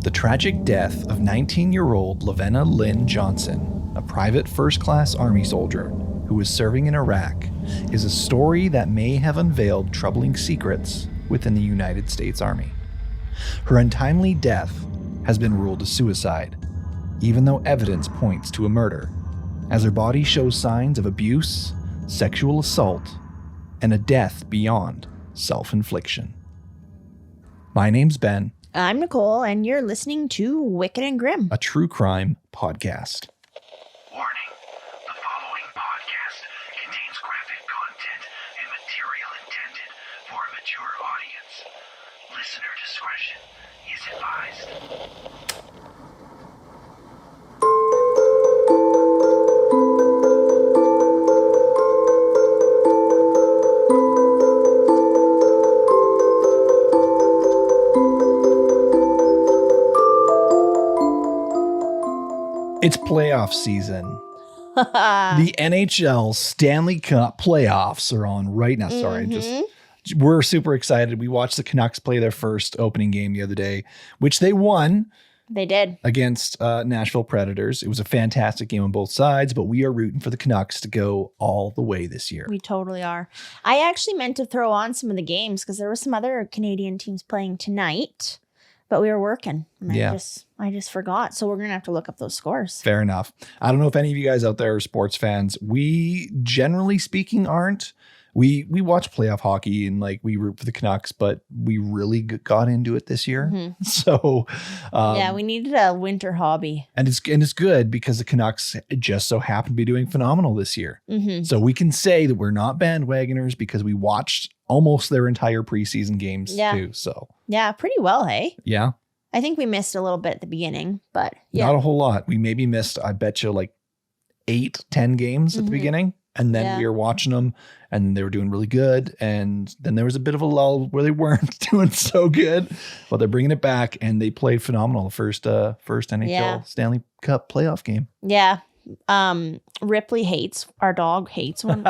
The tragic death of 19-year-old LaVenna Lynn Johnson, a private first-class Army soldier who was serving in Iraq, is a story that may have unveiled troubling secrets within the United States Army. Her untimely death has been ruled a suicide, even though evidence points to a murder, as her body shows signs of abuse, sexual assault, and a death beyond self-infliction. My name's Ben. I'm Nicole, and you're listening to Wicked and Grim, A true crime podcast. Warning, the following podcast contains graphic content and material intended for a mature audience. Listener discretion is advised. It's playoff season. The NHL Stanley Cup playoffs are on right now. Sorry, we're super excited. We watched the Canucks play their first opening game the other day, which they won. They did. Against Nashville Predators. It was a fantastic game on both sides, but we are rooting for the Canucks to go all the way this year. We totally are. I actually meant to throw on some of the games because there were some other Canadian teams playing tonight, but we were working. And I just forgot. So we're going to have to look up those scores. Fair enough. I don't know if any of you guys out there are sports fans. We, generally speaking, aren't. We watch playoff hockey and we root for the Canucks, but we really got into it this year. Mm-hmm. So we needed a winter hobby. And it's good because the Canucks just so happen to be doing phenomenal this year. Mm-hmm. So we can say that we're not bandwagoners because we watched almost their entire preseason games too. So yeah, pretty well, hey? Yeah. I think we missed a little bit at the beginning, but yeah. Not a whole lot. We maybe missed, I bet you, 8-10 games at the beginning. And then we were watching them and they were doing really good. And then there was a bit of a lull where they weren't doing so good, but they're bringing it back and they played phenomenal. The first NHL Stanley Cup playoff game. Yeah. Ripley our dog hates when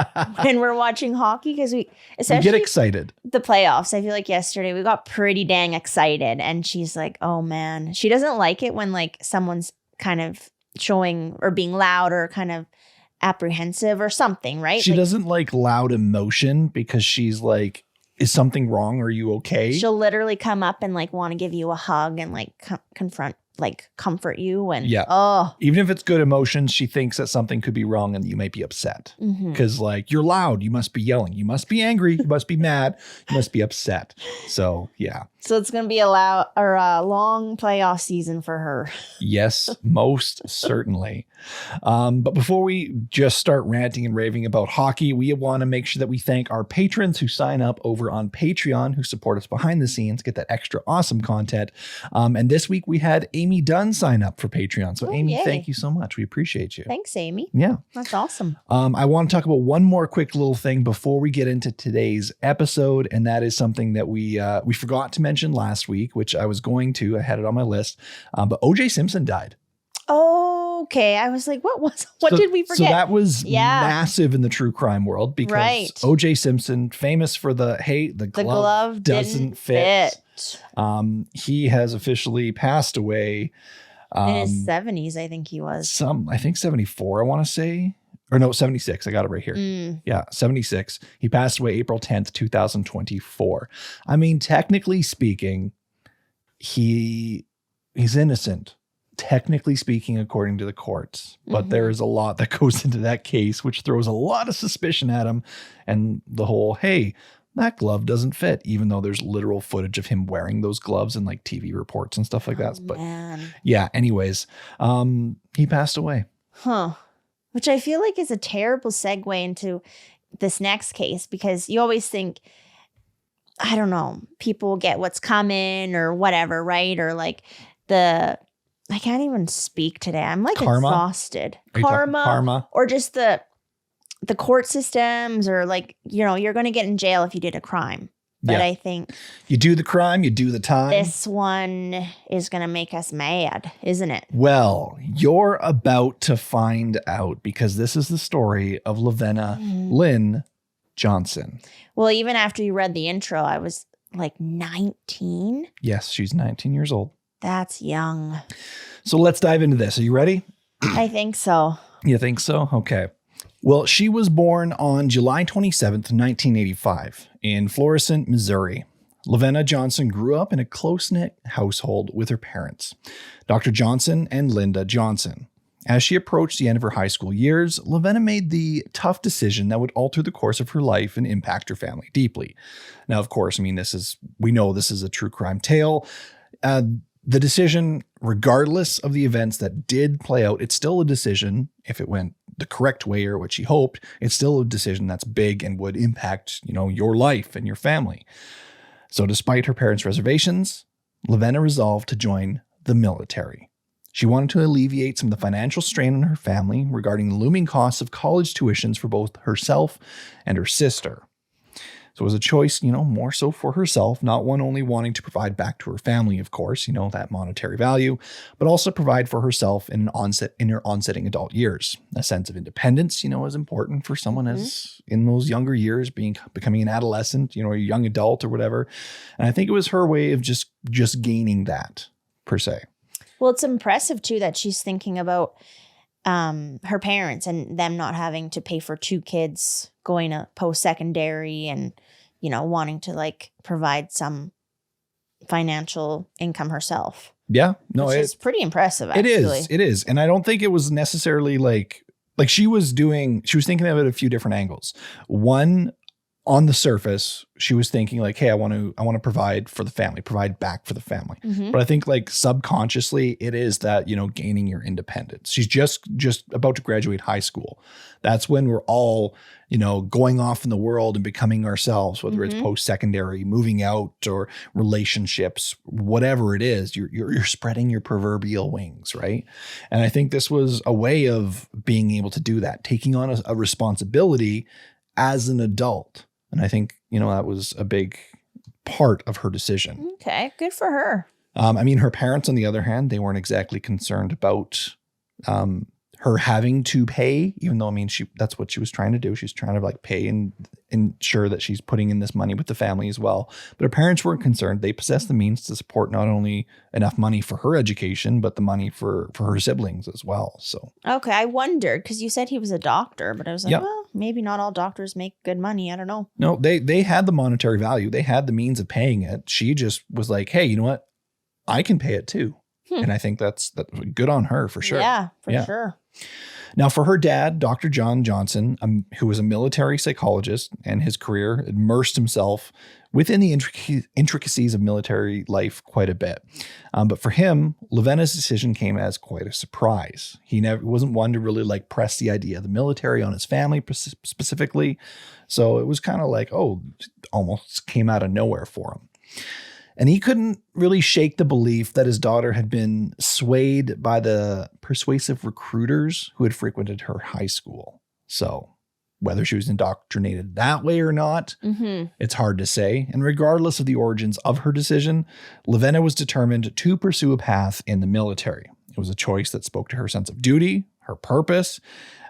we're watching hockey because we get excited. The playoffs. I feel like yesterday we got pretty dang excited and she's like, oh man, she doesn't like it when someone's kind of showing or being loud or kind of apprehensive or something, right? She doesn't like loud emotion because she's like, is something wrong? Are you okay? She'll literally come up and want to give you a hug and confront, comfort you. And even if it's good emotions, she thinks that something could be wrong and you might be upset because you're loud. You must be yelling. You must be angry. You must be mad. You must be upset. So yeah. So it's going to be a long playoff season for her. Yes, most certainly. But before we just start ranting and raving about hockey, we want to make sure that we thank our patrons who sign up over on Patreon, who support us behind the scenes, get that extra awesome content. And this week we had Amy Dunn sign up for Patreon. So Amy, thank you so much. We appreciate you. Thanks, Amy. Yeah. That's awesome. I want to talk about one more quick little thing before we get into today's episode. And that is something that we forgot to mention last week, which I was going to. I had it on my list. But O.J. Simpson died. Okay. I was like, what did we forget? So that was massive in the true crime world because O.J. Simpson, famous for the glove doesn't fit. He has officially passed away. In his 70s, I think he was. I think 74, I want to say. Or no, 76. I got it right here. Yeah, 76. He passed away April 10th, 2024. I mean, technically speaking, he's innocent. Technically speaking, according to the courts. But there is a lot that goes into that case, which throws a lot of suspicion at him. And the whole, hey, that glove doesn't fit, even though there's literal footage of him wearing those gloves in TV reports and stuff like that. But yeah, anyways, he passed away. Huh. Which I feel like is a terrible segue into this next case because you always think, I don't know, people get what's coming or whatever, right? Or I can't even speak today. I'm Karma? Exhausted. Karma. Or just the court systems or you're going to get in jail if you did a crime. But I think you do the crime, you do the time. This one is going to make us mad, isn't it? Well, you're about to find out because this is the story of LaVenna Lynn Johnson. Well, even after you read the intro, I was 19. Yes, she's 19 years old. That's young. So let's dive into this. Are you ready? I think so. You think so? Okay. Well, she was born on July 27th, 1985 in Florissant, Missouri. LaVenna Johnson grew up in a close-knit household with her parents, Dr. Johnson and Linda Johnson. As she approached the end of her high school years, LaVenna made the tough decision that would alter the course of her life and impact her family deeply. Now, of course, I mean, we know this is a true crime tale. The decision, regardless of the events that did play out, it's still a decision. If it went the correct way or what she hoped, it's still a decision that's big and would impact, your life and your family. So despite her parents' reservations, LaVenna resolved to join the military. She wanted to alleviate some of the financial strain on her family regarding the looming costs of college tuitions for both herself and her sister. So it was a choice, more so for herself, not one only wanting to provide back to her family, of course, that monetary value, but also provide for herself in her onsetting adult years. A sense of independence, is important for someone as in those younger years, becoming an adolescent, a young adult or whatever. And I think it was her way of just gaining that per se. Well, it's impressive too that she's thinking about her parents and them not having to pay for 2 kids going to post-secondary and, wanting to provide some financial income herself. Yeah. No, it's pretty impressive, actually. It is. And I don't think it was necessarily like she was thinking of it a few different angles. One, on the surface, she was thinking hey, I want to provide for the family, provide back for the family. Mm-hmm. But I think subconsciously it is that, gaining your independence. She's just about to graduate high school. That's when we're all, going off in the world and becoming ourselves, whether it's post-secondary, moving out or relationships, whatever it is, you're spreading your proverbial wings, right? And I think this was a way of being able to do that, taking on a responsibility as an adult. And I think, that was a big part of her decision. Okay, good for her. Her parents, on the other hand, they weren't exactly concerned about her having to pay, even though, that's what she was trying to do. She's trying to pay and ensure that she's putting in this money with the family as well. But her parents weren't concerned. They possessed the means to support not only enough money for her education, but the money for her siblings as well. So, okay, I wondered because you said he was a doctor, but I was like, well, maybe not all doctors make good money. I don't know. No, they had the monetary value. They had the means of paying it. She just was like, hey, you know what? I can pay it too. And I think that's good on her for sure. Yeah, for sure. Now, for her dad, Dr. John Johnson, who was a military psychologist, and his career immersed himself within the intricacies of military life quite a bit. But for him, LaVenna's decision came as quite a surprise. He wasn't one to really press the idea of the military on his family specifically. So it was kind of almost came out of nowhere for him. And he couldn't really shake the belief that his daughter had been swayed by the persuasive recruiters who had frequented her high school. So whether she was indoctrinated that way or not, it's hard to say. And regardless of the origins of her decision, LaVenna was determined to pursue a path in the military. It was a choice that spoke to her sense of duty, her purpose,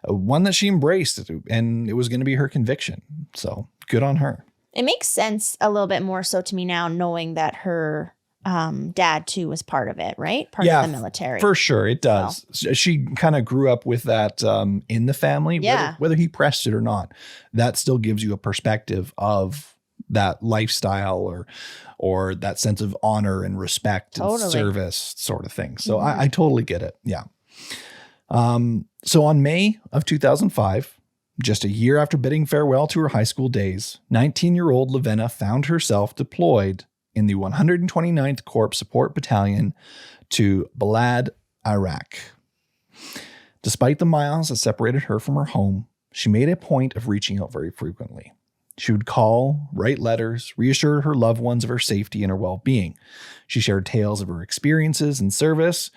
one that she embraced, and it was going to be her conviction. So good on her. It makes sense a little bit more so to me now, knowing that her dad too was part of it, right? Part of the military. For sure, it does. So she kind of grew up with that in the family, whether he pressed it or not. That still gives you a perspective of that lifestyle or that sense of honor and respect and service sort of thing. So I totally get it. Yeah. So on May of 2005, just a year after bidding farewell to her high school days, 19-year-old LaVenna found herself deployed in the 129th Corps Support Battalion to Balad, Iraq. Despite the miles that separated her from her home, she made a point of reaching out very frequently. She would call, write letters, reassure her loved ones of her safety and her well-being. She shared tales of her experiences in service,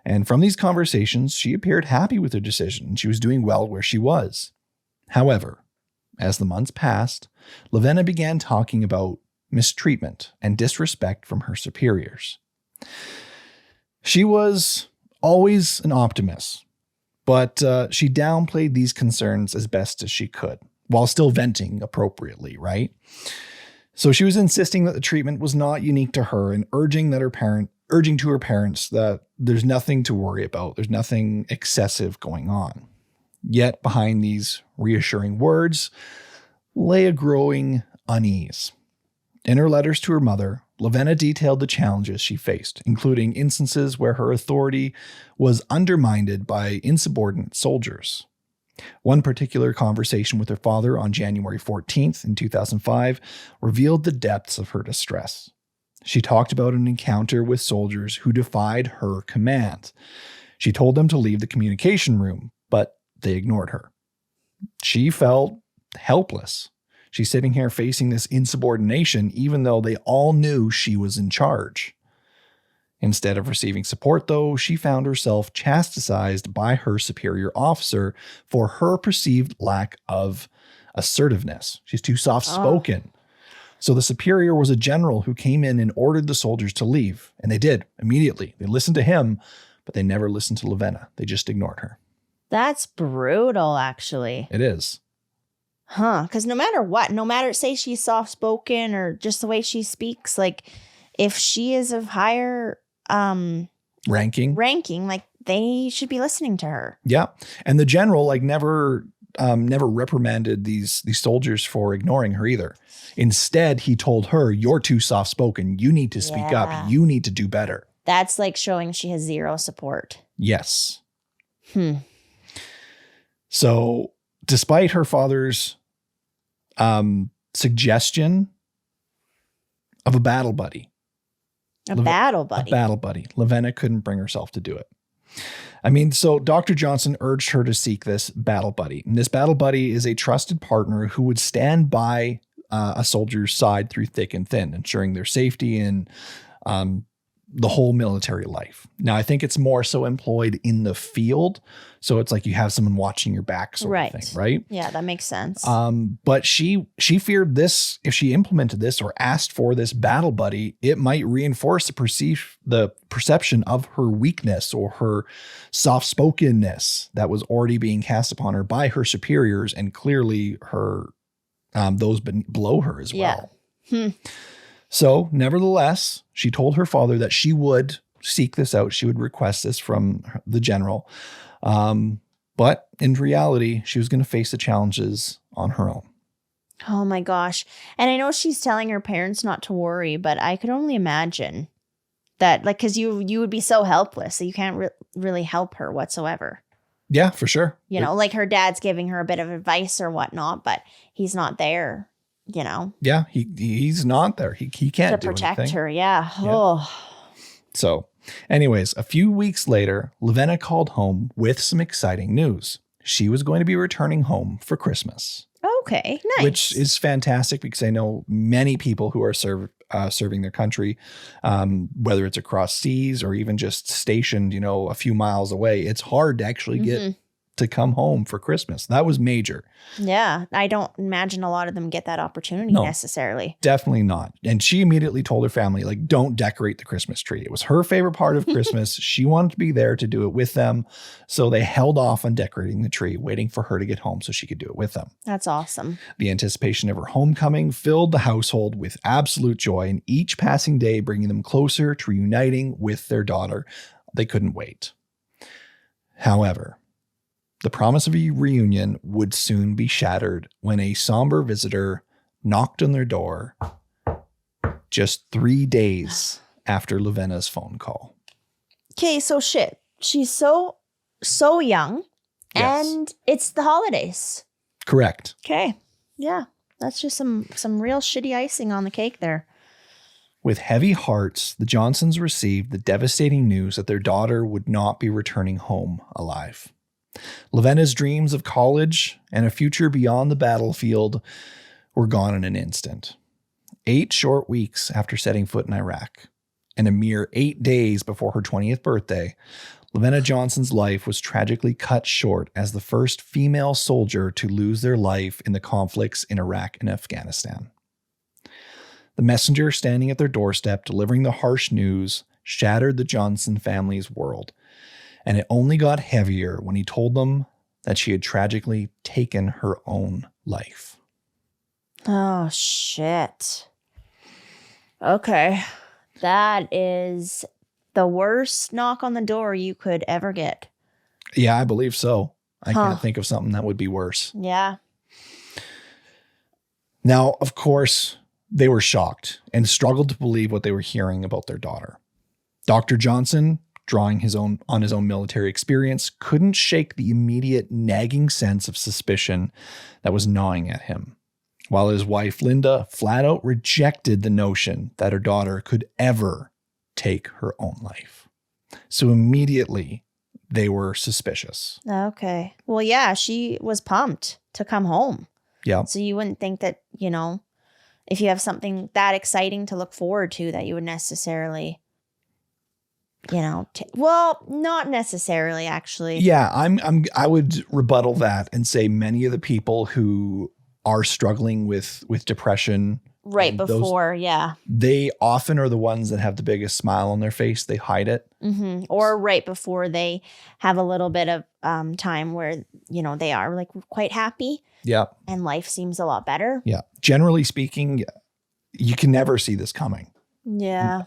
and from these conversations, she appeared happy with her decision and she was doing well where she was. However, as the months passed, LaVenna began talking about mistreatment and disrespect from her superiors. She was always an optimist, but she downplayed these concerns as best as she could, while still venting appropriately, right? So she was insisting that the treatment was not unique to her and urging urging to her parents that there's nothing to worry about. There's nothing excessive going on. Yet behind these reassuring words lay a growing unease. In her letters to her mother, LaVenna detailed the challenges she faced, including instances where her authority was undermined by insubordinate soldiers. One particular conversation with her father on January 14th in 2005 revealed the depths of her distress. She talked about an encounter with soldiers who defied her commands. She told them to leave the communication room, but they ignored her. She felt helpless. She's sitting here facing this insubordination, even though they all knew she was in charge. Instead of receiving support, though, she found herself chastised by her superior officer for her perceived lack of assertiveness. She's too soft-spoken. So the superior was a general who came in and ordered the soldiers to leave. And they did, immediately. They listened to him, but they never listened to LaVenna. They just ignored her. That's brutal, actually. It is. Huh. Because no matter what, no matter, say she's soft-spoken or just the way she speaks, like, if she is of higher ranking, like, they should be listening to her. Yeah. And the general, like, never reprimanded these soldiers for ignoring her either. Instead, he told her, "You're too soft-spoken. You need to speak up. You need to do better." That's like showing she has zero support. Yes. So despite her father's suggestion of a battle buddy, LaVenna couldn't bring herself to do it. I mean, so Dr. Johnson urged her to seek this battle buddy. And this battle buddy is a trusted partner who would stand by a soldier's side through thick and thin, ensuring their safety and the whole military life. Now, I think it's more so employed in the field. So it's like you have someone watching your back sort of thing, right? Yeah, that makes sense. But she feared this, if she implemented this or asked for this battle buddy, it might reinforce the perception of her weakness or her soft-spokenness that was already being cast upon her by her superiors and clearly her those below her as well. Yeah. So, nevertheless, she told her father that she would seek this out. She would request this from the general. But in reality, she was going to face the challenges on her own. Oh my gosh. And I know she's telling her parents not to worry, but I could only imagine that, like, because you would be so helpless that you can't really help her whatsoever. Yeah, for sure. You know, like her dad's giving her a bit of advice or whatnot, but he's not there. You know, yeah, he's not there. He can't to protect anything. her. Yeah. Oh. So, anyways, a few weeks later, LaVenna called home with some exciting news. She was going to be returning home for Christmas. Okay, nice. Which is fantastic because I know many people who are serving their country, whether it's across seas or even just stationed, a few miles away. It's hard to actually get to come home for Christmas. That was major. Yeah. I don't imagine a lot of them get that opportunity necessarily. Definitely not. And she immediately told her family, like, don't decorate the Christmas tree. It was her favorite part of Christmas. She wanted to be there to do it with them. So they held off on decorating the tree, waiting for her to get home so she could do it with them. That's awesome. The anticipation of her homecoming filled the household with absolute joy, and each passing day bringing them closer to reuniting with their daughter. They couldn't wait. However, the promise of a reunion would soon be shattered when a somber visitor knocked on their door just 3 days after LaVenna's phone call. Okay, so shit. She's so young, and it's the holidays. Correct. Okay. Yeah, that's just some real shitty icing on the cake there. With heavy hearts, the Johnsons received the devastating news that their daughter would not be returning home alive. LaVenna's dreams of college and a future beyond the battlefield were gone in an instant. 8 short weeks after setting foot in Iraq, and a mere 8 days before her 20th birthday, LaVenna Johnson's life was tragically cut short as the first female soldier to lose their life in the conflicts in Iraq and Afghanistan. The messenger standing at their doorstep delivering the harsh news shattered the Johnson family's world. And it only got heavier when he told them that she had tragically taken her own life. Oh, shit. Okay. That is the worst knock on the door you could ever get. Yeah, I believe so. I can't think of something that would be worse. Yeah. Now, of course, they were shocked and struggled to believe what they were hearing about their daughter. Dr. Johnson, drawing on his own military experience, couldn't shake the immediate nagging sense of suspicion that was gnawing at him, while his wife, Linda, flat out rejected the notion that her daughter could ever take her own life. So immediately, they were suspicious. Okay. Well, yeah, she was pumped to come home. Yeah. So you wouldn't think that, if you have something that exciting to look forward to, that you would necessarily, well, not necessarily, actually. Yeah, I would rebuttal that and say many of the people who are struggling with depression Right before, they often are the ones that have the biggest smile on their face. They hide it. Mm-hmm. Or right before they have a little bit of time where, they are like quite happy. Yeah. And life seems a lot better. Yeah. Generally speaking, you can never see this coming. Yeah.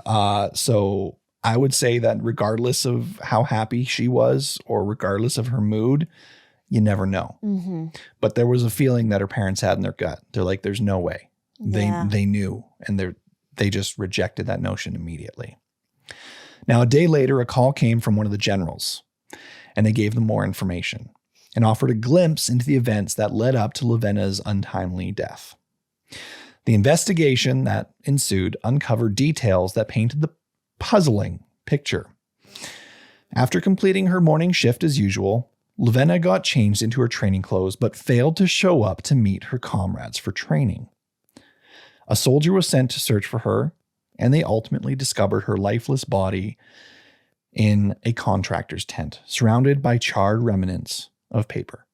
So I would say that regardless of how happy she was or regardless of her mood, you never know. Mm-hmm. But there was a feeling that her parents had in their gut. They're like, there's no way. They knew, and they just rejected that notion immediately. Now, a day later, a call came from one of the generals, and they gave them more information and offered a glimpse into the events that led up to LaVenna's untimely death. The investigation that ensued uncovered details that painted the puzzling picture. After completing her morning shift as usual, LaVenna got changed into her training clothes but failed to show up to meet her comrades for training. A soldier was sent to search for her, and they ultimately discovered her lifeless body in a contractor's tent, surrounded by charred remnants of paper.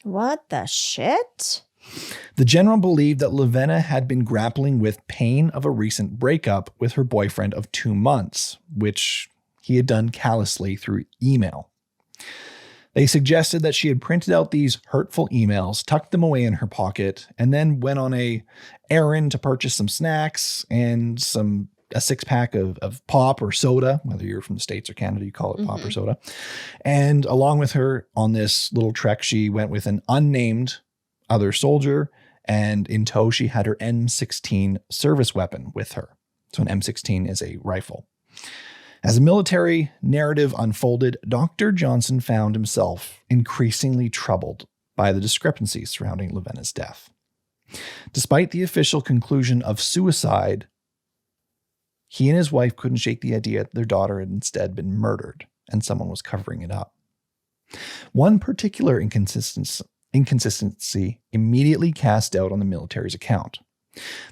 What the shit? The general believed that LaVenna had been grappling with pain of a recent breakup with her boyfriend of 2 months, which he had done callously through email. They suggested that she had printed out these hurtful emails, tucked them away in her pocket, and then went on a errand to purchase some snacks and a 6-pack of pop or soda, whether you're from the States or Canada, you call it pop or soda. And along with her on this little trek, she went with an unnamed other soldier, and in tow, she had her M16 service weapon with her. So an M16 is a rifle. As the military narrative unfolded, Dr. Johnson found himself increasingly troubled by the discrepancies surrounding LaVenna's death. Despite the official conclusion of suicide, he and his wife couldn't shake the idea that their daughter had instead been murdered and someone was covering it up. One particular inconsistency immediately cast doubt on the military's account.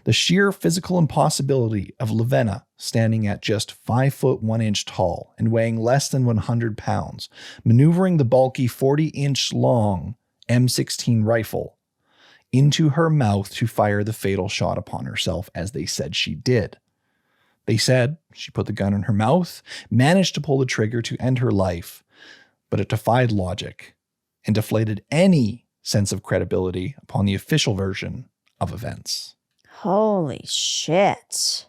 The sheer physical impossibility of LaVenna standing at just 5 foot 1 inch tall and weighing less than 100 pounds, maneuvering the bulky 40-inch long M16 rifle into her mouth to fire the fatal shot upon herself, as they said she did. They said she put the gun in her mouth, managed to pull the trigger to end her life, but it defied logic and deflated any sense of credibility upon the official version of events. Holy shit.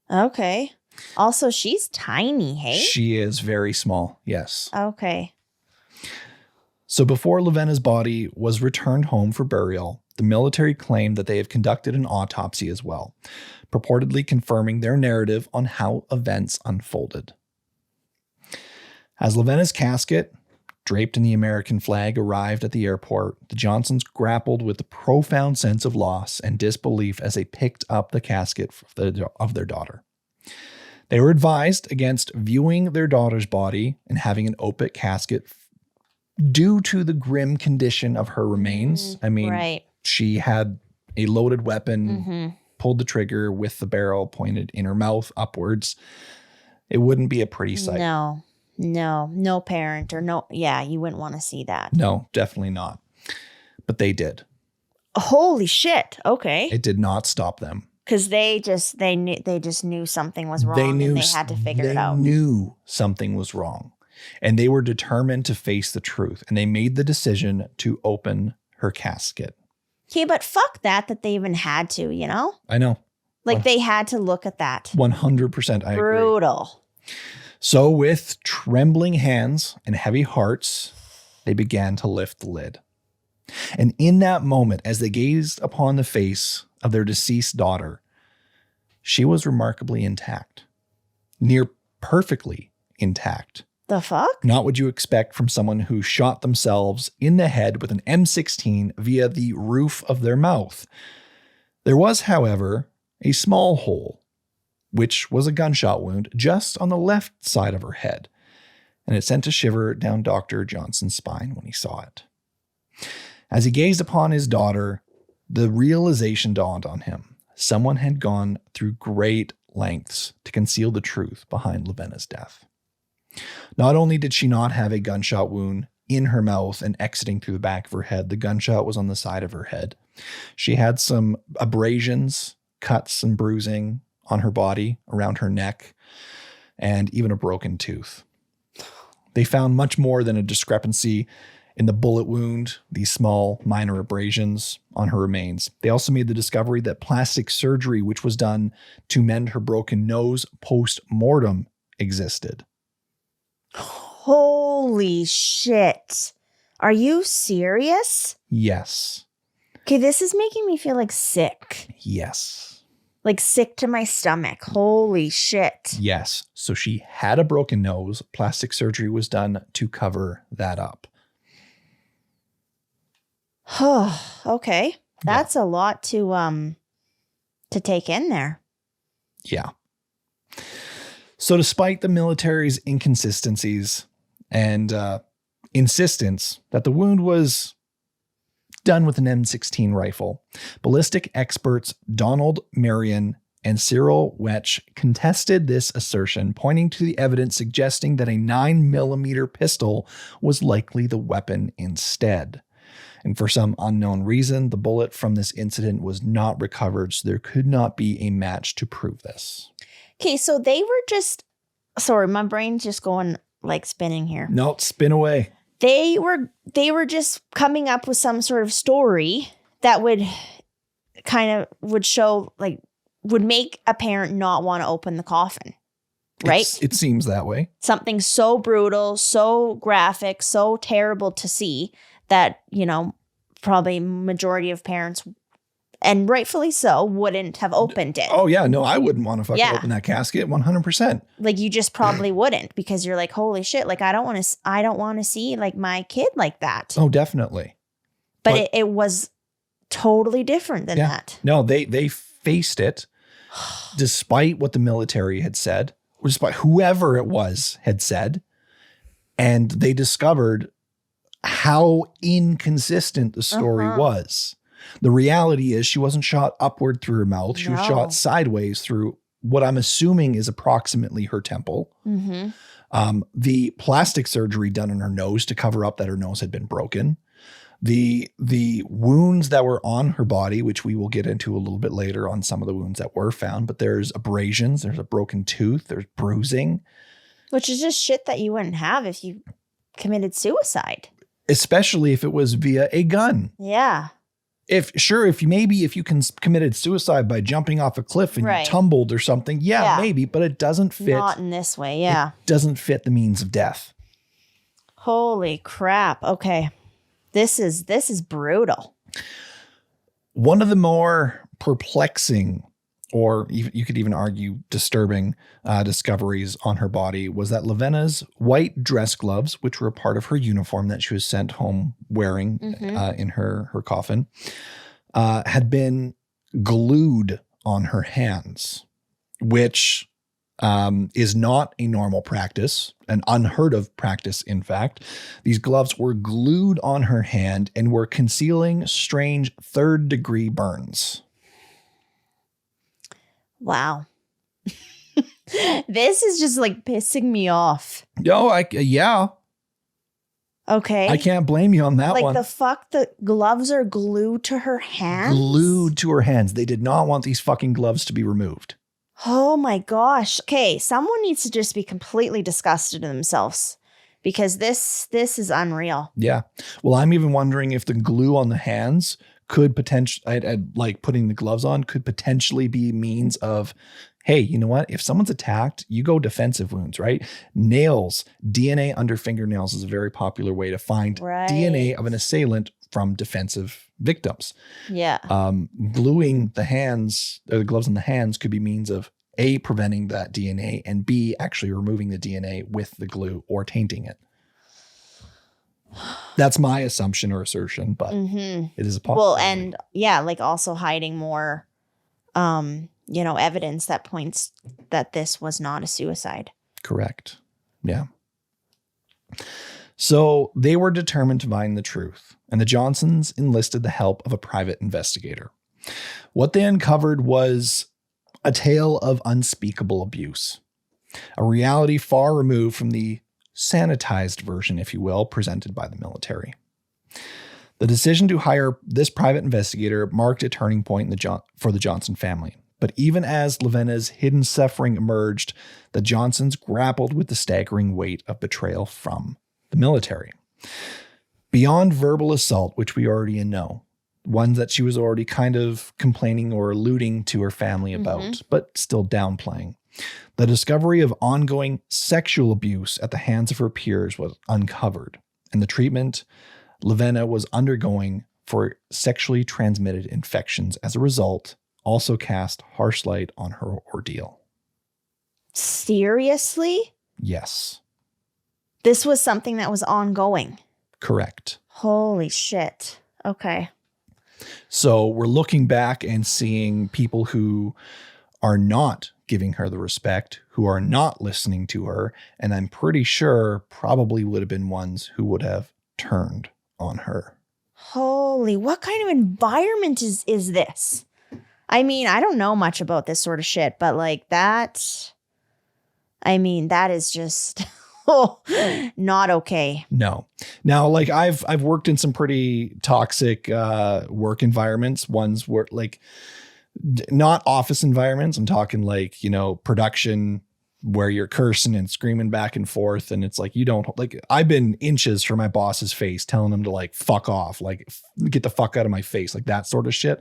Okay. Also, she's tiny, hey? She is very small, yes. Okay. So before LaVenna's body was returned home for burial, the military claimed that they have conducted an autopsy as well, purportedly confirming their narrative on how events unfolded. As LaVenna's casket, draped in the American flag, arrived at the airport, the Johnsons grappled with the profound sense of loss and disbelief as they picked up the casket of their daughter. They were advised against viewing their daughter's body and having an open casket due to the grim condition of her remains. I mean, right. She had a loaded weapon, pulled the trigger with the barrel pointed in her mouth upwards. It wouldn't be a pretty sight. No parent you wouldn't want to see that. No, definitely not. But they did. Holy shit. Okay. It did not stop them. Because they just knew something was wrong and they had to figure it out. They knew something was wrong. And they were determined to face the truth. And they made the decision to open her casket. Okay, but fuck that they even had to, I know. Like they had to look at that. 100% I agree. Brutal. So with trembling hands and heavy hearts, they began to lift the lid. And in that moment, as they gazed upon the face of their deceased daughter, she was remarkably intact, near perfectly intact. The fuck? Not what you expect from someone who shot themselves in the head with an M16 via the roof of their mouth. There was, however, a small hole, which was a gunshot wound just on the left side of her head, and it sent a shiver down Dr. Johnson's spine when he saw it. As he gazed upon his daughter, the realization dawned on him. Someone had gone through great lengths to conceal the truth behind LaVenna's death. Not only did she not have a gunshot wound in her mouth and exiting through the back of her head, the gunshot was on the side of her head. She had some abrasions, cuts, and bruising on her body, around her neck, and even a broken tooth. They found much more than a discrepancy in the bullet wound, these small minor abrasions on her remains. They also made the discovery that plastic surgery, which was done to mend her broken nose post-mortem, existed. Holy shit. Are you serious? Yes. Okay, this is making me feel like sick. Yes. Like sick to my stomach. Holy shit. Yes. So she had a broken nose. Plastic surgery was done to cover that up. Oh, okay. That's a lot to take in there. Yeah. So despite the military's inconsistencies and insistence that the wound was done with an M16 rifle, ballistic experts Donald Marion and Cyril Wetch contested this assertion, pointing to the evidence suggesting that a 9mm pistol was likely the weapon instead. And for some unknown reason, the bullet from this incident was not recovered, so there could not be a match to prove this. Okay, so they were just, sorry, my brain's just going like spinning here. No, spin away. They were just coming up with some sort of story that would show, like, would make a parent not want to open the coffin, right? It seems that way. Something so brutal, so graphic, so terrible to see that, you know, probably majority of parents, and rightfully so, wouldn't have opened it. Oh, yeah. No, I wouldn't want to fucking open that casket 100%. Like, you just probably wouldn't, because you're like, holy shit, like, I don't want to see like my kid like that. Oh, definitely. But it was totally different than that. No, they faced it despite what the military had said, or despite whoever it was had said, and they discovered how inconsistent the story was. The reality is she wasn't shot upward through her mouth. She was shot sideways through what I'm assuming is approximately her temple. Mm-hmm. The plastic surgery done in her nose to cover up that her nose had been broken. The wounds that were on her body, which we will get into a little bit later on some of the wounds that were found, but there's abrasions, there's a broken tooth, there's bruising. Which is just shit that you wouldn't have if you committed suicide. Especially if it was via a gun. Yeah. If you committed suicide by jumping off a cliff and you tumbled or something, maybe, but it doesn't fit. Not in this way, It doesn't fit the means of death. Holy crap. Okay. This is brutal. One of the more perplexing, or you could even argue disturbing discoveries on her body was that LaVenna's white dress gloves, which were a part of her uniform that she was sent home wearing in her coffin, had been glued on her hands, which is not a normal practice, an unheard of practice, in fact. These gloves were glued on her hand and were concealing strange third-degree burns. Wow. This is just like pissing me off. Yeah. Okay. I can't blame you on that one. Like the fuck, the gloves are glued to her hands? Glued to her hands. They did not want these fucking gloves to be removed. Oh my gosh. Okay, someone needs to just be completely disgusted in themselves, because this is unreal. Yeah. Well, I'm even wondering if the glue on the hands could potentially, like putting the gloves on could potentially be means of, hey, you know what? If someone's attacked, you go defensive wounds, right? Nails, DNA under fingernails is a very popular way to find DNA of an assailant from defensive victims. Yeah. Gluing the hands or the gloves on the hands could be means of A, preventing that DNA, and B, actually removing the DNA with the glue or tainting it. That's my assumption or assertion, but it is a possibility. Well, and yeah, like also hiding more, evidence that points that this was not a suicide. Correct. Yeah. So they were determined to find the truth, and the Johnsons enlisted the help of a private investigator. What they uncovered was a tale of unspeakable abuse, a reality far removed from the sanitized version, if you will, presented by the military. The decision to hire this private investigator marked a turning point for the Johnson family. But even as LaVenna's hidden suffering emerged, the Johnsons grappled with the staggering weight of betrayal from the military. Beyond verbal assault, which we already know, ones that she was already kind of complaining or alluding to her family about, but still downplaying. The discovery of ongoing sexual abuse at the hands of her peers was uncovered, and the treatment LaVenna was undergoing for sexually transmitted infections as a result also cast harsh light on her ordeal. Seriously? Yes. This was something that was ongoing. Correct. Holy shit. Okay. So we're looking back and seeing people who are not giving her the respect, who are not listening to her, and I'm pretty sure probably would have been ones who would have turned on her. Holy, what kind of environment is this? I mean, I don't know much about this sort of shit, but like that, I mean, that is just not okay. No. Now, like I've worked in some pretty toxic work environments, ones where like not office environments. I'm talking like, production where you're cursing and screaming back and forth. And it's like, you don't like, I've been inches from my boss's face telling him to like, fuck off, like get the fuck out of my face, like that sort of shit.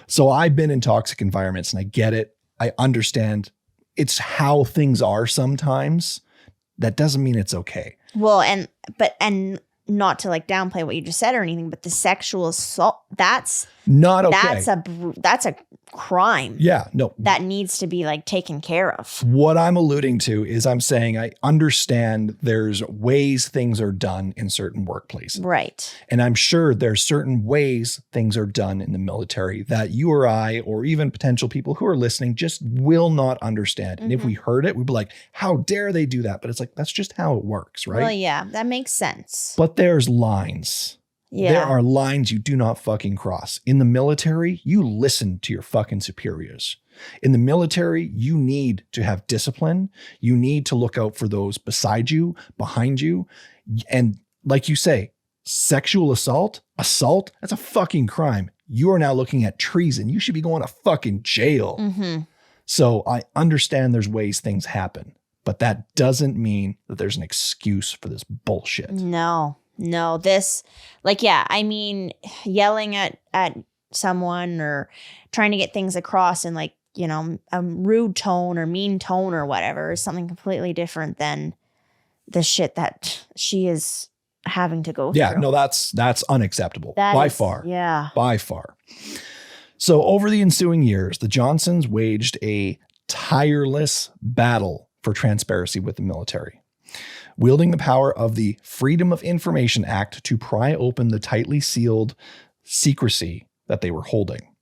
So I've been in toxic environments and I get it. I understand it's how things are sometimes. That doesn't mean it's okay. Well, and not to like downplay what you just said or anything, but the sexual assault, that's not okay. That's a crime. Yeah, no. That needs to be like taken care of. What I'm alluding to is I'm saying I understand there's ways things are done in certain workplaces. Right. And I'm sure there's certain ways things are done in the military that you or I, or even potential people who are listening, just will not understand. And if we heard it, we'd be like, how dare they do that? But it's like, that's just how it works, right? Well, yeah, that makes sense. But there's lines. Yeah. There are lines you do not fucking cross. In the military, you listen to your fucking superiors. In the military, you need to have discipline. You need to look out for those beside you, behind you. And like you say, sexual assault, that's a fucking crime. You are now looking at treason. You should be going to fucking jail. So I understand there's ways things happen, but that doesn't mean that there's an excuse for this bullshit. No, this, like, yeah, I mean, yelling at someone or trying to get things across in like, a rude tone or mean tone or whatever is something completely different than the shit that she is having to go through. Yeah, no, that's unacceptable by far. Yeah. By far. So over the ensuing years, the Johnsons waged a tireless battle for transparency with the military, wielding the power of the Freedom of Information Act to pry open the tightly sealed secrecy that they were holding.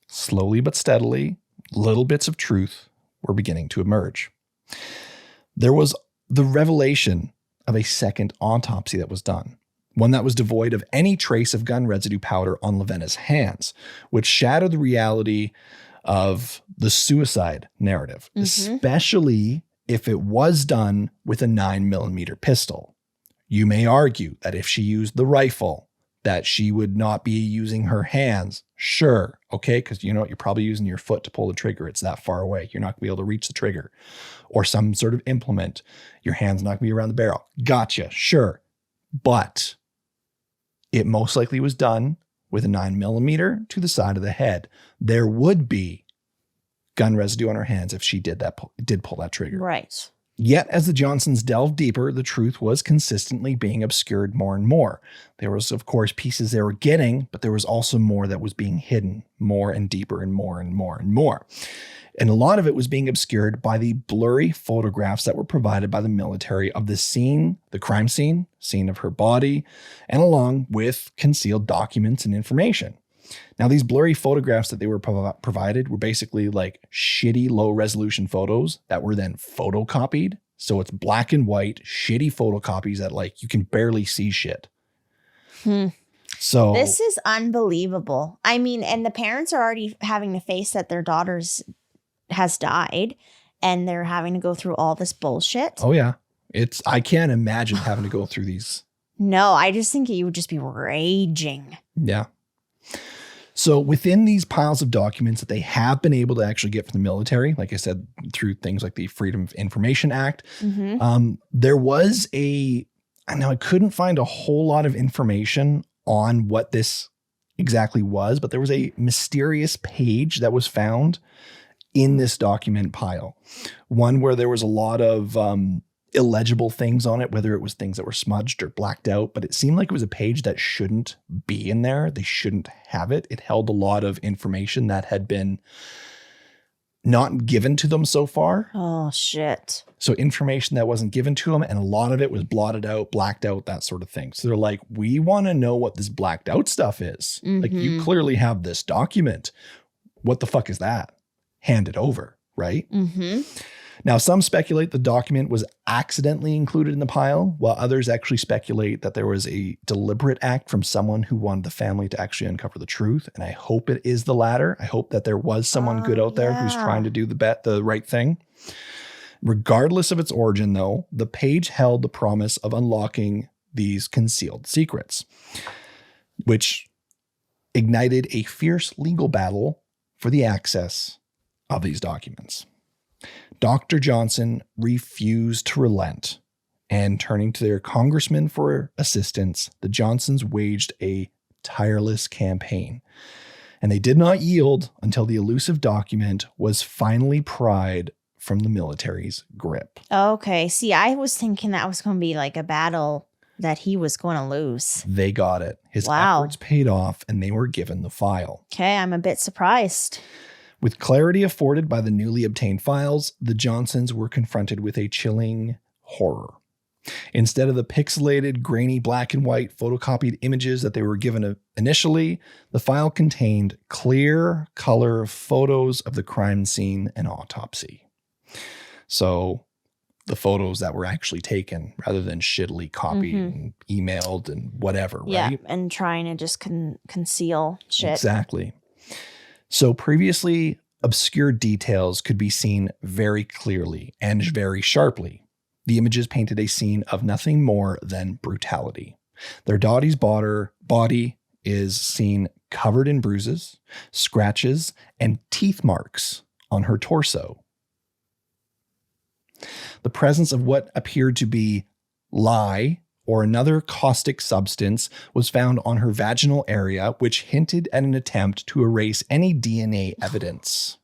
Slowly but steadily, little bits of truth were beginning to emerge. There was the revelation of a second autopsy that was done, one that was devoid of any trace of gun residue powder on LaVenna's hands, which shattered the reality of the suicide narrative, especially if it was done with a 9mm pistol. You may argue that if she used the rifle, that she would not be using her hands. Sure. Okay. Because you're probably using your foot to pull the trigger. It's that far away. You're not going to be able to reach the trigger or some sort of implement. Your hand's not going to be around the barrel. Gotcha. Sure. But it most likely was done with a 9mm to the side of the head. There would be gun residue on her hands if she did pull that trigger. Right. Yet, as the Johnsons delved deeper, the truth was consistently being obscured more and more. There was, of course, pieces they were getting, but there was also more that was being hidden, more and deeper and more and more and more. And a lot of it was being obscured by the blurry photographs that were provided by the military of the scene, the crime scene of her body, and along with concealed documents and information. Now, these blurry photographs that they were provided were basically like shitty low-resolution photos that were then photocopied. So it's black and white, shitty photocopies that like you can barely see shit. So this is unbelievable. I mean, and the parents are already having to face that their daughter's has died and they're having to go through all this bullshit. Oh, yeah. I can't imagine having to go through these. No, I just think you would just be raging. Yeah. So within these piles of documents that they have been able to actually get from the military, like I said, through things like the Freedom of Information Act, there was now I couldn't find a whole lot of information on what this exactly was, but there was a mysterious page that was found in this document pile. One where there was a lot of illegible things on it, whether it was things that were smudged or blacked out, but it seemed like it was a page that shouldn't be in there. They shouldn't have it. It held a lot of information that had been not given to them so far. Oh, shit. So information that wasn't given to them, and a lot of it was blotted out, blacked out, that sort of thing. So they're like, we want to know what this blacked out stuff is. Like, you clearly have this document. What the fuck is that? Hand it over, right? Now, some speculate the document was accidentally included in the pile, while others actually speculate that there was a deliberate act from someone who wanted the family to actually uncover the truth. And I hope it is the latter. I hope that there was someone good out there who's trying to do the right thing. Regardless of its origin, though, the page held the promise of unlocking these concealed secrets, which ignited a fierce legal battle for the access of these documents. Dr. Johnson refused to relent, and turning to their congressman for assistance, the Johnsons waged a tireless campaign. And they did not yield until the elusive document was finally pried from the military's grip. Okay. See, I was thinking that was going to be like a battle that he was going to lose. They got it. His efforts paid off, and they were given the file. Okay, I'm a bit surprised. With clarity afforded by the newly obtained files, the Johnsons were confronted with a chilling horror. Instead of the pixelated, grainy black and white photocopied images that they were given initially, the file contained clear color photos of the crime scene and autopsy. So the photos that were actually taken rather than shittily copied and emailed and whatever, right? Yeah, and trying to just conceal shit. Exactly. So previously obscure details could be seen very clearly and very sharply. The images painted a scene of nothing more than brutality. Their daughter's body is seen covered in bruises, scratches, and teeth marks on her torso. The presence of what appeared to be lye or another caustic substance was found on her vaginal area, which hinted at an attempt to erase any DNA evidence.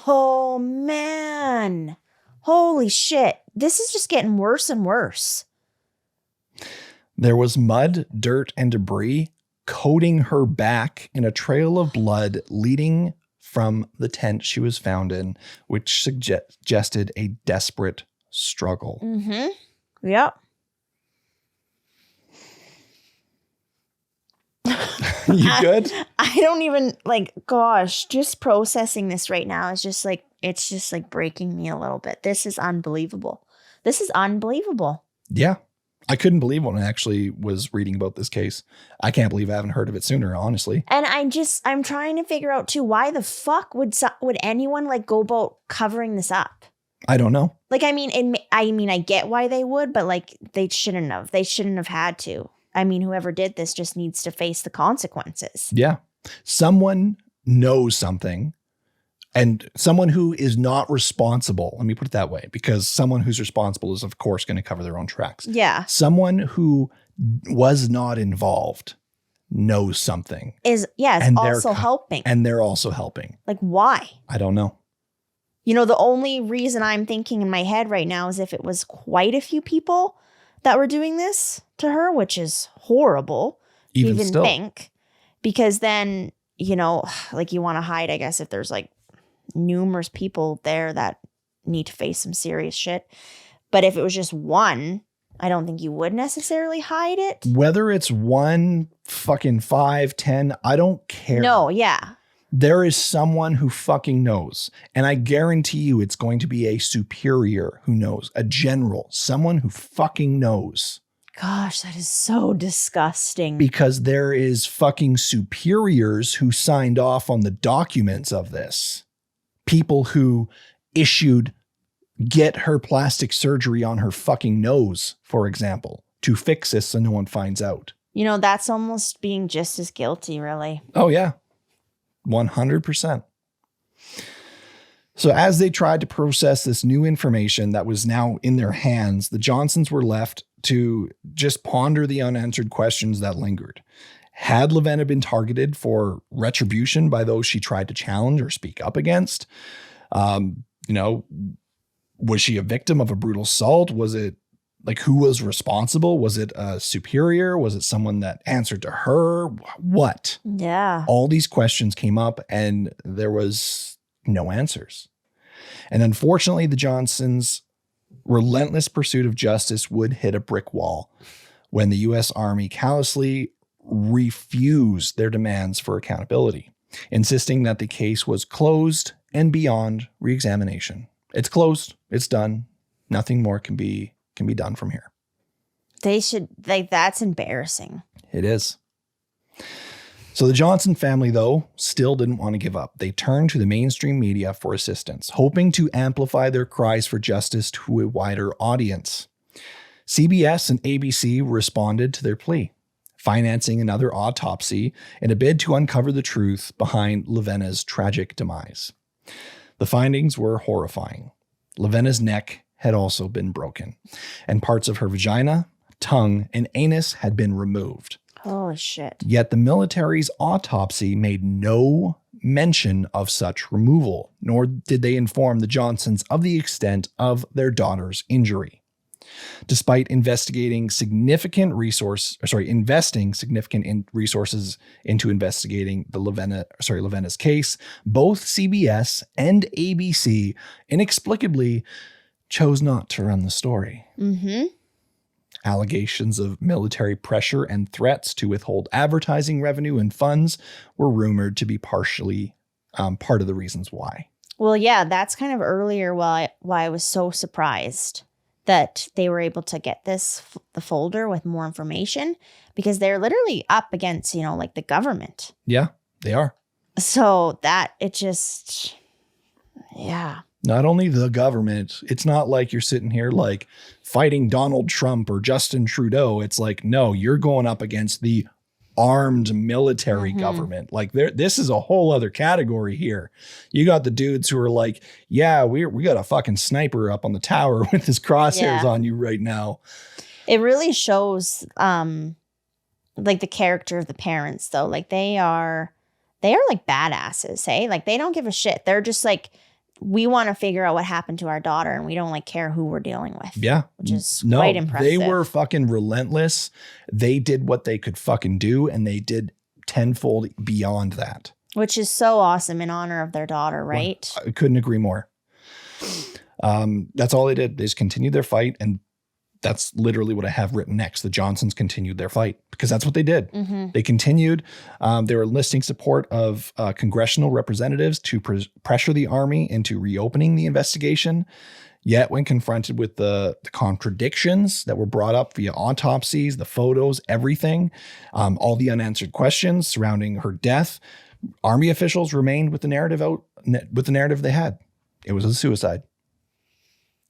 Oh, man. Holy shit. This is just getting worse and worse. There was mud, dirt, and debris coating her back in a trail of blood leading from the tent she was found in, which suggested a desperate struggle. Yep. You good? I don't even gosh, just processing this right now is just like, it's just like breaking me a little bit. This is unbelievable. This is unbelievable. Yeah. I couldn't believe when I actually was reading about this case. I can't believe I haven't heard of it sooner, honestly. And I'm trying to figure out too, why the fuck would anyone go about covering this up? I don't know. I get why they would, but they shouldn't have. They shouldn't have had to. I mean, whoever did this just needs to face the consequences. Yeah. Someone knows something, and someone who is not responsible, let me put it that way, because someone who's responsible is, of course, going to cover their own tracks. Yeah. Someone who was not involved knows something. Is And they're also helping. And they're also helping. Like, why? I don't know. You know, the only reason I'm thinking in my head right now is if it was quite a few people that were doing this to her, which is horrible. Even to still. think, because then, you know, like you want to hide, I guess, if there's like numerous people there that need to face some serious shit. But if it was just one, I don't think you would necessarily hide it. Whether it's 1, fucking 5, 10, I don't care. No, yeah. There is someone who fucking knows. And I guarantee you it's going to be a superior who knows, a general, someone who fucking knows. Gosh, that is so disgusting. Because there is fucking superiors who signed off on the documents of this. People who issued get her plastic surgery on her fucking nose, for example, to fix this so no one finds out. You know, that's almost being just as guilty, really. Oh, yeah. 100%. So as they tried to process this new information that was now in their hands, the Johnsons were left to just ponder the unanswered questions that lingered. Had LaVenna been targeted for retribution by those she tried to challenge or speak up against? You know, was she a victim of a brutal assault? Was it like who was responsible? Was it a superior? Was it someone that answered to her? What? Yeah. All these questions came up and there was no answers. And unfortunately, the Johnsons' relentless pursuit of justice would hit a brick wall when the U.S. Army callously refused their demands for accountability, insisting that the case was closed and beyond reexamination. It's closed. It's done. Nothing more can be done from here. They should, like, that's embarrassing. It is. So the Johnson family, though, still didn't want to give up. They turned to the mainstream media for assistance, hoping to amplify their cries for justice to a wider audience. CBS and ABC responded to their plea, financing another autopsy in a bid to uncover the truth behind LaVenna's tragic demise. The findings were horrifying. LaVenna's neck had also been broken, and parts of her vagina, tongue, and anus had been removed. Holy shit. Yet the military's autopsy made no mention of such removal, nor did they inform the Johnsons of the extent of their daughter's injury. Despite investing significant resources into investigating LaVenna's case, both CBS and ABC inexplicably chose not to run the story. Mm-hmm. Allegations of military pressure and threats to withhold advertising revenue and funds were rumored to be partially part of the reasons why. Well, yeah, that's kind of earlier why I was so surprised that they were able to get the folder with more information, because they're literally up against, you know, like the government. Yeah, they are. So that it just, yeah. Not only the government, it's not like you're sitting here like fighting Donald Trump or Justin Trudeau. It's like, no, you're going up against the armed military government. Like this is a whole other category here. You got the dudes who are like, yeah, we got a fucking sniper up on the tower with his crosshairs on you right now. It really shows like the character of the parents though. Like they are like badasses, hey? Like they don't give a shit. They're just like, we want to figure out what happened to our daughter and we don't like care who we're dealing with. Yeah. Which is quite impressive. They were fucking relentless. They did what they could fucking do and they did tenfold beyond that. Which is so awesome in honor of their daughter, right? Well, I couldn't agree more. That's all they did. They just continued their fight, and that's literally what I have written next. The Johnsons continued their fight because that's what they did. Mm-hmm. They continued. They were enlisting support of congressional representatives to pressure the Army into reopening the investigation. Yet when confronted with the contradictions that were brought up via autopsies, the photos, everything, all the unanswered questions surrounding her death, Army officials remained with the narrative they had. It was a suicide.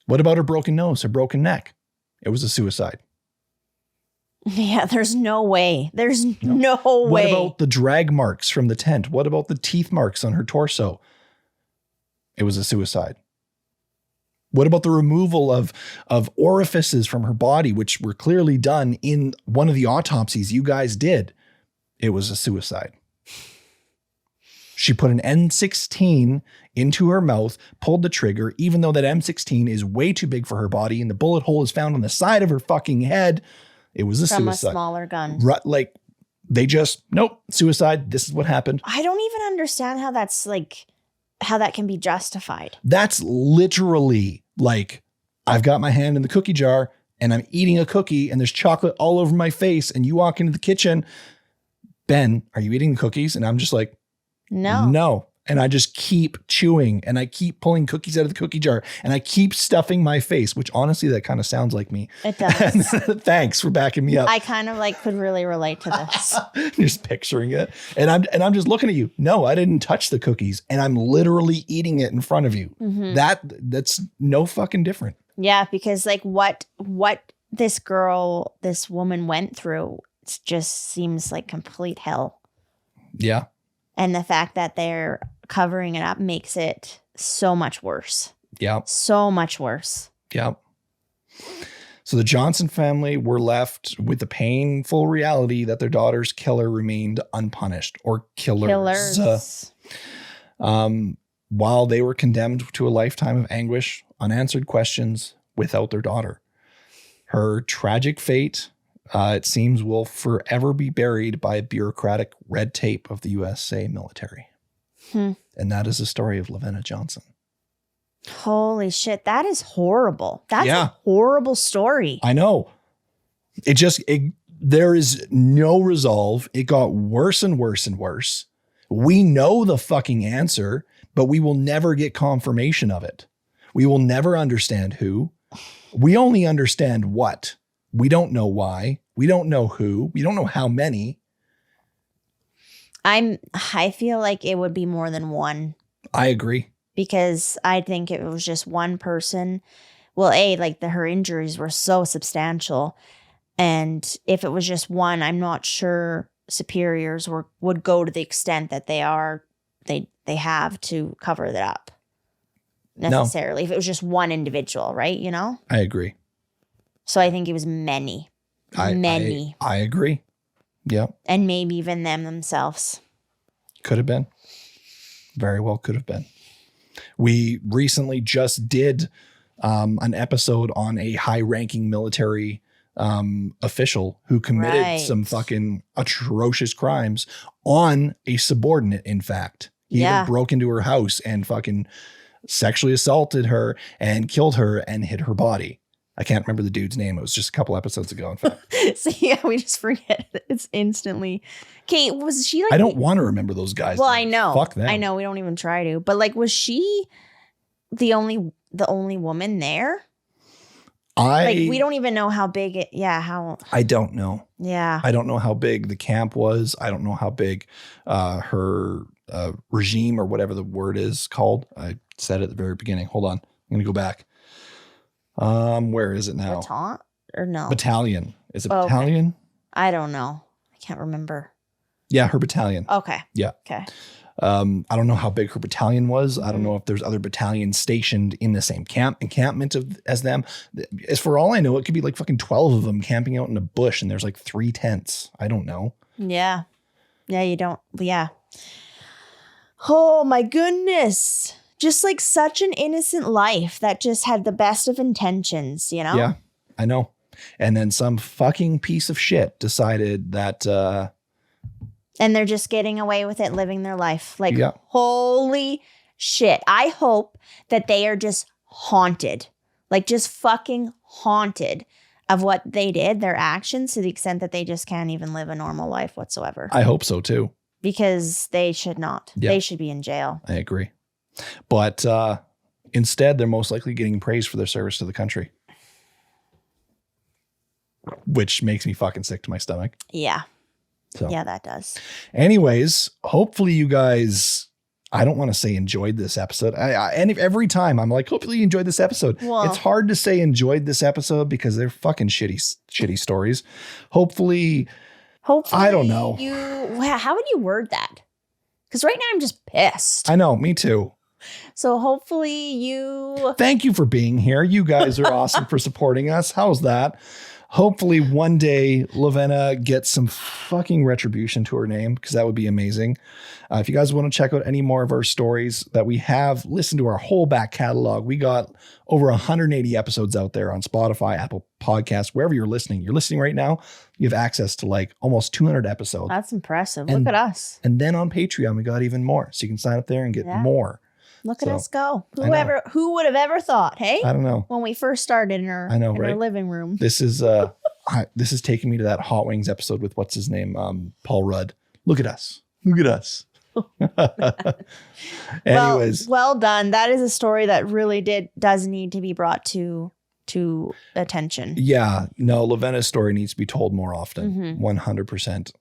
What about her broken nose, her broken neck? It was a suicide. Yeah, there's no way. There's no way. What about the drag marks from the tent? What about the teeth marks on her torso? It was a suicide. What about the removal of orifices from her body, which were clearly done in one of the autopsies you guys did? it was a suicide. She put an M16 into her mouth, pulled the trigger, even though that M16 is way too big for her body and the bullet hole is found on the side of her fucking head. It was a From suicide. a smaller gun. Right, like they just, nope, suicide. This is what happened. I don't even understand how that's like, how that can be justified. That's literally like, I've got my hand in the cookie jar and I'm eating a cookie and there's chocolate all over my face. And you walk into the kitchen, Ben, are you eating the cookies? And I'm just like, no. And I just keep chewing and I keep pulling cookies out of the cookie jar and I keep stuffing my face, which honestly, that kind of sounds like me. It does. Thanks for backing me up. I kind of like could really relate to this. Just picturing it. And I'm just looking at you. No, I didn't touch the cookies and I'm literally eating it in front of you. Mm-hmm. That's no fucking different. Yeah, because like what this woman went through, it just seems like complete hell. Yeah. And the fact that they're covering it up makes it so much worse. Yeah. So much worse. Yeah. So the Johnson family were left with the painful reality that their daughter's killer remained unpunished, or killers. While they were condemned to a lifetime of anguish, unanswered questions without their daughter. Her tragic fate, it seems, will forever be buried by bureaucratic red tape of the USA military. And that is the story of LaVenna Johnson. Holy shit. That is horrible. That's a horrible story. I know. There is no resolve. It got worse and worse and worse. We know the fucking answer, but we will never get confirmation of it. We will never understand who. We only understand what. We don't know why. We don't know who. We don't know how many. I feel like it would be more than one. I agree. Because I think if it was just one person, well, her injuries were so substantial. And if it was just one, I'm not sure superiors would go to the extent that they have to cover that up necessarily. No. If it was just one individual, right? You know? I agree. So I think it was many. Many. I agree. Yeah. And maybe even themselves. Could have been. Very well could have been. We recently just did an episode on a high-ranking military official who committed some fucking atrocious crimes on a subordinate, in fact. He even broke into her house and fucking sexually assaulted her and killed her and hid her body. I can't remember the dude's name. It was just a couple episodes ago, in fact. So yeah, we just forget. It's instantly. Kate, was she like... I don't want to remember those guys. Well, I know. Fuck them. I know. We don't even try to. But like, was she the only woman there? We don't even know how big it... Yeah, how... I don't know. Yeah. I don't know how big the camp was. I don't know how big her regime, or whatever the word is called. I said it at the very beginning. Hold on. I'm going to go back. Where is it now? Baton or no? Battalion. Is it battalion? Okay. I don't know. I can't remember. Yeah, her battalion. Okay. Yeah. Okay. I don't know how big her battalion was. I don't know if there's other battalions stationed in the same encampment as them. As for all I know, it could be like fucking 12 of them camping out in a bush and there's like 3 tents. I don't know. Yeah. Yeah, you don't. Yeah. Oh my goodness. Just like such an innocent life that just had the best of intentions, you know? Yeah, I know. And then some fucking piece of shit decided that... and they're just getting away with it, living their life. Like, holy shit. I hope that they are just haunted. Like, just fucking haunted of what they did, their actions, to the extent that they just can't even live a normal life whatsoever. I hope so, too. Because they should not. Yeah. They should be in jail. I agree. But instead, they're most likely getting praised for their service to the country. Which makes me fucking sick to my stomach. Yeah. So. Yeah, that does. Anyways, hopefully you guys, I don't want to say enjoyed this episode. And every time I'm like, hopefully you enjoyed this episode. Well, it's hard to say enjoyed this episode because they're fucking shitty stories. Hopefully, I don't know. How would you word that? Because right now I'm just pissed. I know, me too. So hopefully you... Thank you for being here. You guys are awesome for supporting us. How's that? hopefully one day LaVenna gets some fucking retribution to her name, because that would be amazing. If you guys want to check out any more of our stories that we have, listen to our whole back catalog. We got over 180 episodes out there on Spotify, Apple Podcasts, wherever you're listening. You're listening right now. You have access to like almost 200 episodes. That's impressive. Look at us. And then on Patreon, we got even more. So you can sign up there and get more. Look at us go. Who would have ever thought, hey? I don't know. When we first started in our living room. This is this is taking me to that Hot Wings episode with what's his name? Paul Rudd. Look at us. Look at us. Anyways. Well done. That is a story that really does need to be brought to attention. Yeah. No, LaVenna's story needs to be told more often. 100%.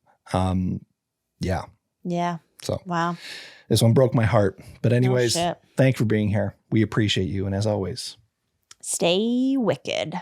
Yeah. Yeah. So wow. This one broke my heart. But anyways, thank you for being here. We appreciate you. And as always, stay wicked.